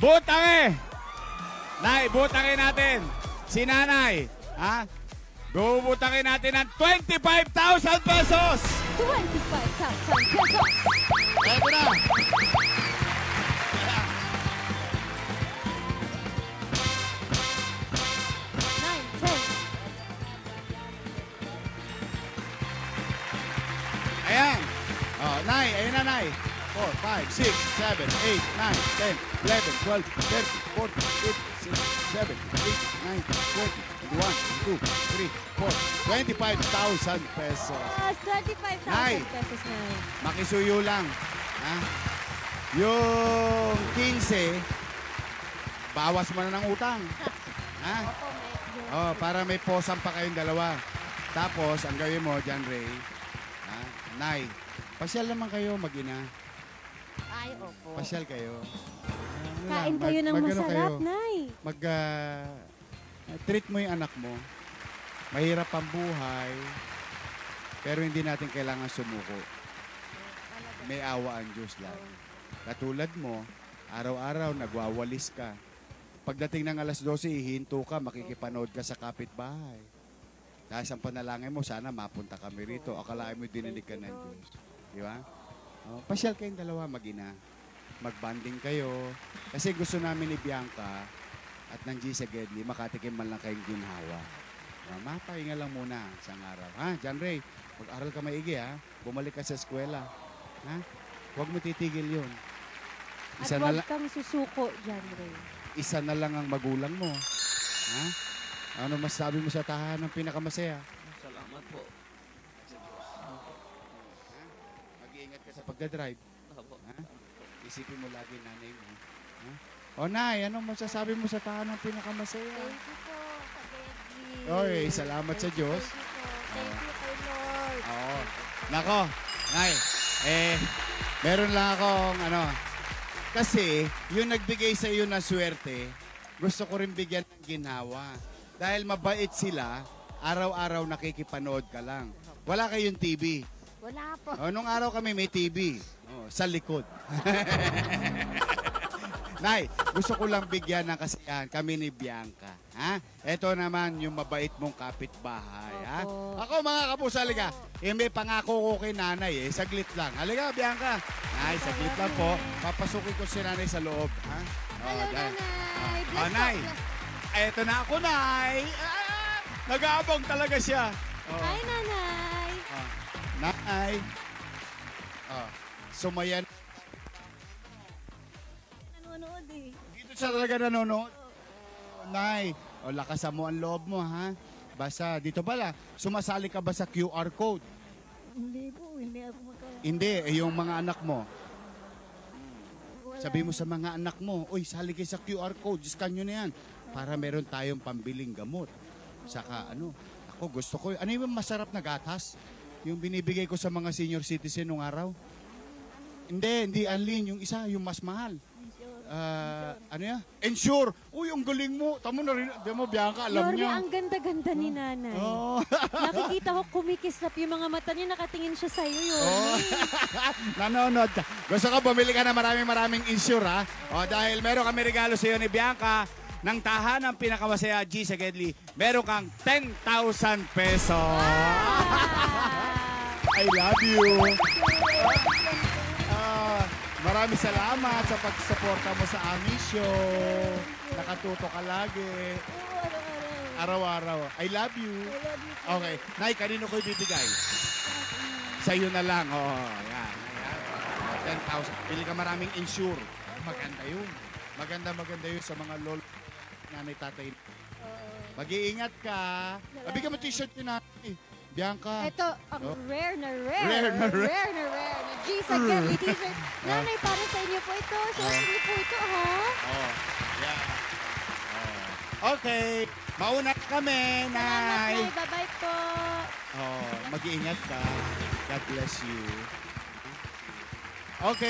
Butangi! Nay, butangin natin. Si nanay. Ha? Bubutangin natin ng 25,000 pesos! 25,000 pesos! Eto na! Nine, 10. Ayan. Oh, Nay, ayun na, Nay. 4, 5, 6, 7, 8, 9, 10, 11, 12, 13, 14, 15, 16, 17, 18, 19, 20, 21, 22, 3, 4, 25,000 pesos. Yes, 25,000 Nay. pesos na. Makisuyo lang. Ha? Yung 15, bawas mo na ng utang. Ha? Opo, medyo. Oh, para may posang pa kayong dalawa. Tapos, ang gawin mo, John Ray, ha? Nay, pasyal naman kayo, mag-ina. Ay, opo. Pasyal kayo. Kain kayo ng masarap, Nay. Treat mo yung anak mo. Mahirap ang buhay, pero hindi natin kailangan sumuko. May awa ang Diyos lang. Katulad mo, araw-araw nagwawalis ka. Pagdating ng alas 12, hihinto ka, makikipanood ka sa kapitbahay. Dahil sa panalangin mo, sana mapunta kami rito. Akalain mo dininig ka ng Diyos. Di ba? Pasyal kayong dalawa, mag-ina. Mag-banding kayo. Kasi gusto namin ni Bianca at ng G sa Gedli, makatikim man lang kayong ginhawa. Mapahinga lang muna isang araw. Ha, John Ray, mag-aral ka maigi, ha? Bumalik ka sa eskwela. Ha? Huwag mo titigil yun. At huwag kang susuko, John Ray. Isa na lang ang magulang mo. Ha? Ano masasabi mo sa tahanan ng pinakamasaya? Salamat po. Mag-iingat ka sa pagdadrive. Opo. Ha? Isipin mo lagi nanay mo. Ha? O Nay, ano masasabi mo sa tahanan ng pinakamasaya? Thank you po, sa Bedli. Oy, salamat sa Diyos. Thank you po. Thank you kay Lord. Oo. Nako, Nay, meron lang akong kasi yung nagbigay sa iyo ng swerte, gusto ko rin bigyan ng ginhawa. Dahil mabait sila, araw-araw nakikipanood ka lang. Wala kayong TV. Wala po. Nung araw kami may TV. Sa likod. Nay, gusto ko lang bigyan ng kasiyahan kami ni Bianca. Ha? Ito naman yung mabait mong kapitbahay. Ha? Opo. Ako mga kapuso, halika. May pangako ko kay nanay. Saglit lang. Halika, Bianca. Nay, saglit lang po. Papasukin ko si nanay sa loob. Ha? Hello, dahil- Nanay. Bless Oh, po, Nay. bless. Eto na ako, Nay. Nag-aabang talaga siya. Hi, Nanay. Nay. Sumayan. Nanonood eh. Dito siya talaga nanonood. Nay, lakasan mo ang loob mo, ha? Basta, dito pala, sumasali ka ba sa QR code? Hindi po, hindi ako Hindi, yung mga anak mo. Sabi mo sa mga anak mo, uy, sali kayo sa QR code, scan nyo na yan. Para meron tayong pambiling gamot. Saka ako gusto ko, ano yung masarap na gatas? Yung binibigay ko sa mga senior citizen nung araw? Hindi Anlin, yung isa, yung mas mahal. Ano yan? Ensure. Uy, ang galing mo. Tamo na rin. Di mo, Bianca, alam Yorme, niya. ang ganda-ganda ni Nanay. Oh. Nakikita ko kumikislap yung mga mata niya, nakatingin siya sa'yo, Yorme. Oh. Nanonood ka. Gusto ko bumili ka na maraming insure, ha? Dahil meron kami regalo sa iyo ni Bianca ng tahanang pinakamasaya G sa Gedli. Meron kang 10,000 pesos. I love you. Maraming salamat sa pagsuporta mo sa aming show. Nakatuto ka lagi. Araw-araw. I love you. Okay. Nay, kanino ko ibibigay? Sa iyo na lang. Yan. 10,000. Pili ka maraming insure. Maganda yun. Maganda yun sa mga lolo, nanay, tatay. Mag-iingat ka. Bigyan mo t-shirt ni nanay. Bianca. Ito, ang rare na Rare na G sa Gedli t-shirt. Nanay, para sa inyo po ito. Sa inyo po ito, ha? Yan. Okay. Mauna kami, Salamat, Nay. Nay. Bye-bye po. Mag-iingat ka. God bless you. Okay.